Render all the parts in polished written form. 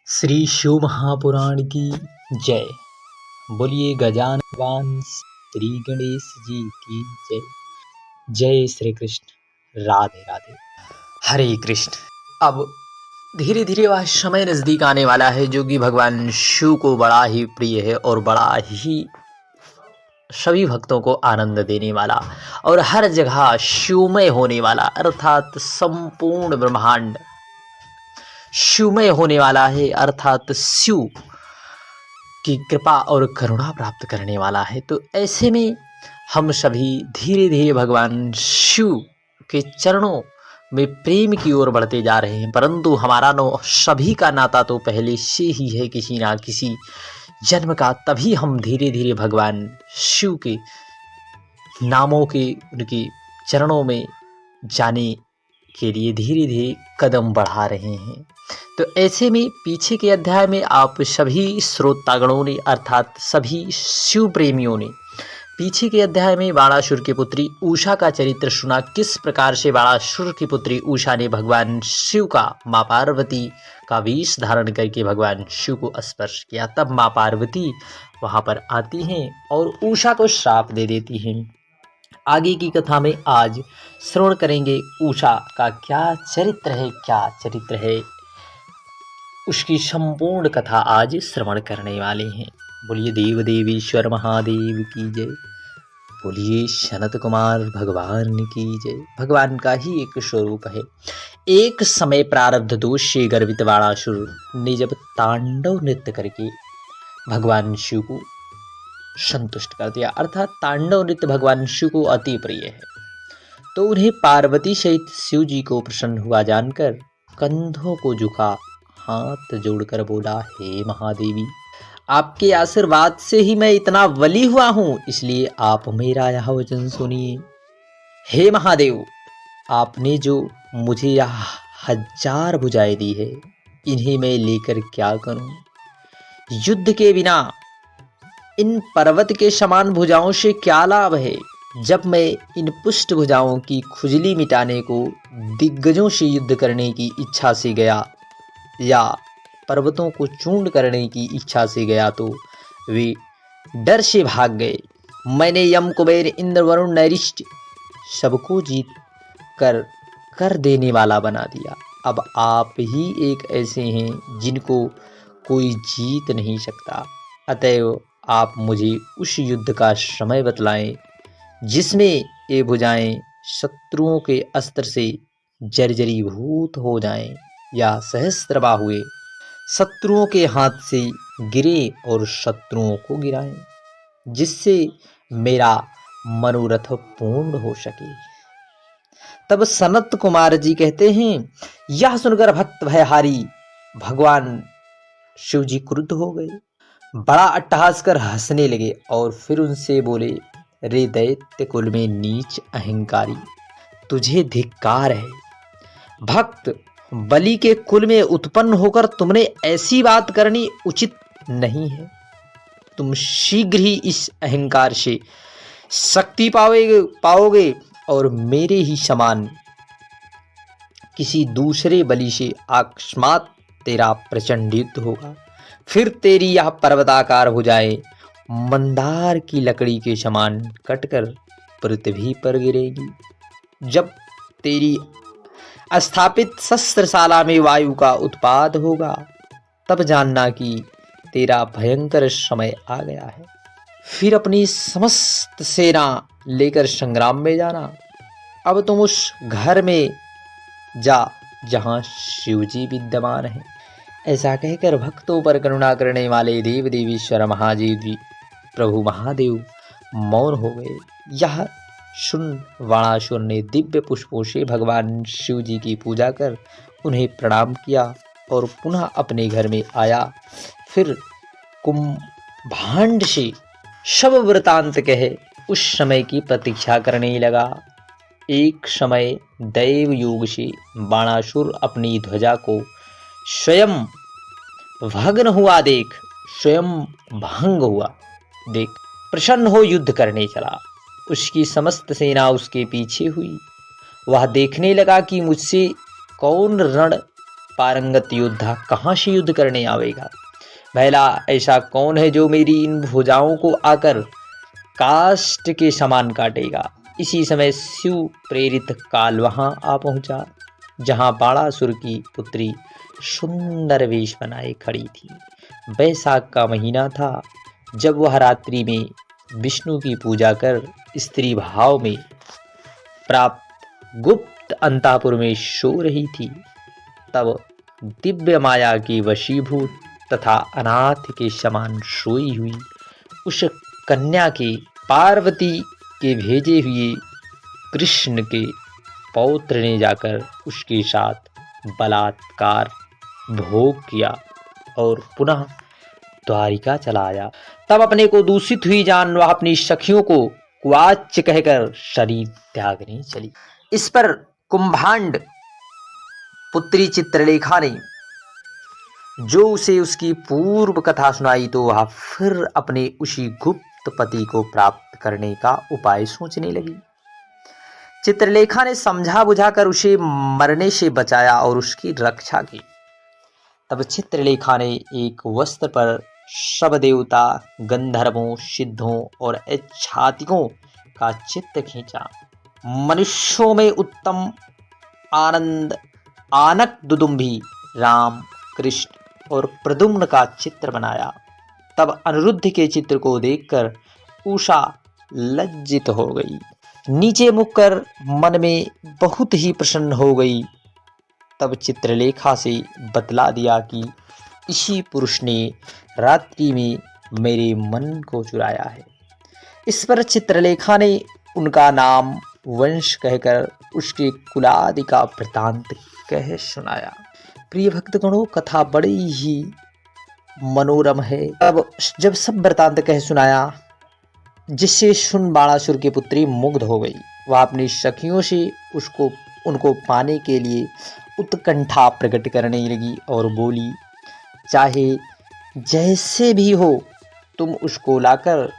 श्री शिव महापुराण की जय। बोलिए गजानन श्री गणेश जी की जय। जय श्री कृष्ण। राधे राधे। हरे कृष्ण। अब धीरे धीरे वह समय नजदीक आने वाला है जो कि भगवान शिव को बड़ा ही प्रिय है और बड़ा ही सभी भक्तों को आनंद देने वाला और हर जगह शिवमय होने वाला, अर्थात संपूर्ण ब्रह्मांड शिवमय होने वाला है, अर्थात शिव की कृपा और करुणा प्राप्त करने वाला है। तो ऐसे में हम सभी धीरे धीरे भगवान शिव के चरणों में प्रेम की ओर बढ़ते जा रहे हैं, परंतु हमारा सभी का नाता तो पहले से ही है किसी ना किसी जन्म का। तभी हम धीरे धीरे भगवान शिव के नामों के उनके चरणों में जाने के लिए धीरे धीरे कदम बढ़ा रहे हैं। तो ऐसे में पीछे के अध्याय में आप सभी श्रोतागणों ने, अर्थात सभी शिव प्रेमियों ने पीछे के अध्याय में बाणासुर की पुत्री उषा का चरित्र सुना। किस प्रकार से बाणासुर की पुत्री उषा ने भगवान शिव का, माँ पार्वती का वेश धारण करके भगवान शिव को स्पर्श किया। तब माँ पार्वती वहां पर आती हैं और उषा को श्राप दे देती हैं। आगे की कथा में आज श्रवण करेंगे उषा का क्या चरित्र है, उसकी संपूर्ण कथा आज श्रवण करने वाले हैं। बोलिए देव देवेश्वर महादेव की जय। बोलिए सनत कुमार भगवान की जय। भगवान का ही एक स्वरूप है। एक समय प्रारब्ध दोष से गर्वित बाणासुर ने जब तांडव नृत्य करके भगवान शिव को संतुष्ट कर दिया, अर्थात तांडव नृत्य भगवान शिव को अति प्रिय है, तो उन्हें पार्वती सहित शिव जी को प्रसन्न हुआ जानकर कंधों को झुका हाथ जोड़कर बोला, हे महादेवी, आपके आशीर्वाद से ही मैं इतना बली हुआ हूं, इसलिए आप मेरा यह वचन सुनिए। हे महादेव, आपने जो मुझे यह 1000 भुजाएं दी है, इन्हें मैं लेकर क्या करूं? युद्ध के बिना इन पर्वत के समान भुजाओं से क्या लाभ है? जब मैं इन पुष्ट भुजाओं की खुजली मिटाने को दिग्गजों से युद्ध करने की इच्छा से गया या पर्वतों को चूर्ण करने की इच्छा से गया, तो वे डर से भाग गए। मैंने यम, कुबेर, इंद्र, वरुण, नैरिष्ट सबको जीत कर देने वाला बना दिया। अब आप ही एक ऐसे हैं जिनको कोई जीत नहीं सकता। अतएव आप मुझे उस युद्ध का समय बतलाएं जिसमें ये भुजाएं शत्रुओं के अस्त्र से जर्जरीभूत हो जाएं या सहस्त्रबाहुए शत्रुओं के हाथ से गिरे और शत्रुओं को गिराएं, जिससे मेरा मनोरथ पूर्ण हो सके। तब सनत कुमार जी कहते हैं, यह सुनकर भक्त भयहारी भगवान शिव जी क्रुद्ध हो गए, बड़ा अट्टहास कर हंसने लगे और फिर उनसे बोले, रे दैत्य कुल में नीच अहंकारी, तुझे धिक्कार है। भक्त बलि के कुल में उत्पन्न होकर तुमने ऐसी बात करनी उचित नहीं है। तुम शीघ्र ही इस अहंकार से शक्ति पाओगे और मेरे ही समान किसी दूसरे बलि से अकस्मात तेरा प्रचंड युद्ध होगा। फिर तेरी यह पर्वताकार भुजाएं मंदार की लकड़ी के समान कटकर पृथ्वी पर गिरेगी। जब तेरी स्थापित शस्त्रशाला में वायु का उत्पाद होगा, तब जानना कि तेरा भयंकर समय आ गया है। फिर अपनी समस्त सेना लेकर संग्राम में जाना। अब तुम उस घर में जा जहां शिवजी विद्यमान है। ऐसा कहकर भक्तों पर करुणा करने वाले देव देवेश्वर महादेव जी प्रभु महादेव मौन हो गए। यह सुन बाणासुर ने दिव्य पुष्पों से भगवान शिव जी की पूजा कर उन्हें प्रणाम किया और पुनः अपने घर में आया। फिर कुंभांड से शव वृतांत कहे उस समय की प्रतीक्षा करने लगा। एक समय दैव योग से बाणासुर अपनी ध्वजा को स्वयं भंग हुआ देख प्रसन्न हो युद्ध करने चला। उसकी समस्त सेना उसके पीछे हुई। वह देखने लगा कि मुझसे कौन रण पारंगत योद्धा कहाँ से युद्ध करने आवेगा? भला ऐसा कौन है जो मेरी इन भुजाओं को आकर काष्ठ के समान काटेगा? इसी समय शिव प्रेरित काल वहां आ पहुंचा, जहां बाणासुर की पुत्री सुंदर वेश बनाए खड़ी थी। बैसाख का महीना था, जब वह रात्रि में विष्णु की पूजा कर स्त्री भाव में प्राप्त गुप्त अंतापुर में सो रही थी। तब दिव्य माया की वशीभूत तथा अनाथ के समान सोई हुई उस कन्या के पार्वती के भेजे हुए कृष्ण के पौत्र ने जाकर उसके साथ बलात्कार भोग किया और पुनः द्वारिका चला आया। तब अपने को दूषित हुई जान वह अपनी सखियों को कुवाच्य कहकर शरीर त्यागने चली। इस पर कुंभांड पुत्री चित्रलेखा ने जो उसे उसकी पूर्व कथा सुनाई, तो वह फिर अपने उसी गुप्त पति को प्राप्त करने का उपाय सोचने लगी। चित्रलेखा ने समझा बुझाकर उसे मरने से बचाया और उसकी रक्षा की। तब चित्रलेखा ने एक वस्त्र पर सब देवता, गंधर्वों, सिद्धों और ऐच्छातिकों का चित्र खींचा। मनुष्यों में उत्तम आनक दुदुम्भी, राम, कृष्ण और प्रद्युम्न का चित्र बनाया। तब अनिरुद्ध के चित्र को देखकर उषा लज्जित हो गई, नीचे मुख कर मन में बहुत ही प्रसन्न हो गई। तब चित्रलेखा से बतला दिया कि इसी पुरुष ने रात्रि में मेरे मन को चुराया है। इस पर चित्रलेखा ने उनका नाम, वंश कहकर उसके कुलादि का वृतांत कह सुनाया। प्रिय भक्तगणों, कथा बड़ी ही मनोरम है। अब जब सब वृतांत कह सुनाया, जिससे सुन बाणासुर की पुत्री मुग्ध हो गई। वह अपनी सखियों से उनको पाने के लिए उत्कंठा प्रकट करने लगी और बोली, चाहे जैसे भी हो तुम उसको लाकर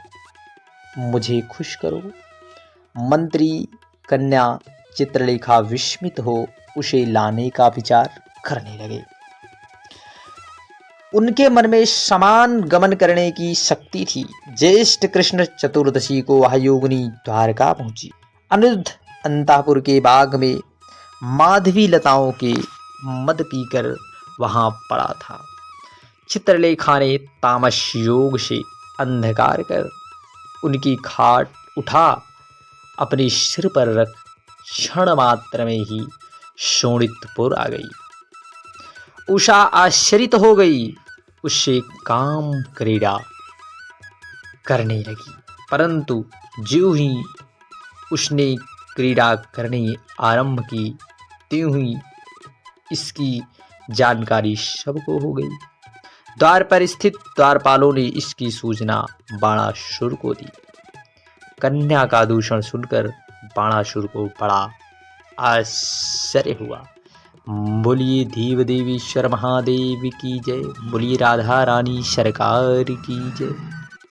मुझे खुश करो। मंत्री कन्या चित्रलेखा विस्मित हो उसे लाने का विचार करने लगे। उनके मन में समान गमन करने की शक्ति थी। ज्येष्ठ कृष्ण चतुर्दशी को वह योगिनी द्वारका पहुंची। अनिरुद्ध अंतापुर के बाग में माधवी लताओं के मद पीकर वहां पड़ा था। चित्रलेखा ने तामस योग से अंधकार कर उनकी खाट उठा अपने सिर पर रख क्षण मात्र में ही शोणितपुर आ गई। उषा आश्चर्यित हो गई, उससे काम क्रीड़ा करने लगी। परंतु ज्यों ही उसने क्रीड़ा करने आरंभ की, त्यों ही इसकी जानकारी सबको हो गई। द्वार पर स्थित द्वारपालों ने इसकी सूचना बाणासुर को दी। कन्या का दूषण सुनकर बाणासुर को बड़ा आश्चर्य हुआ। बोलिए देव देवीश्वर महादेव की जय। बोलिए राधा रानी सरकार की जय।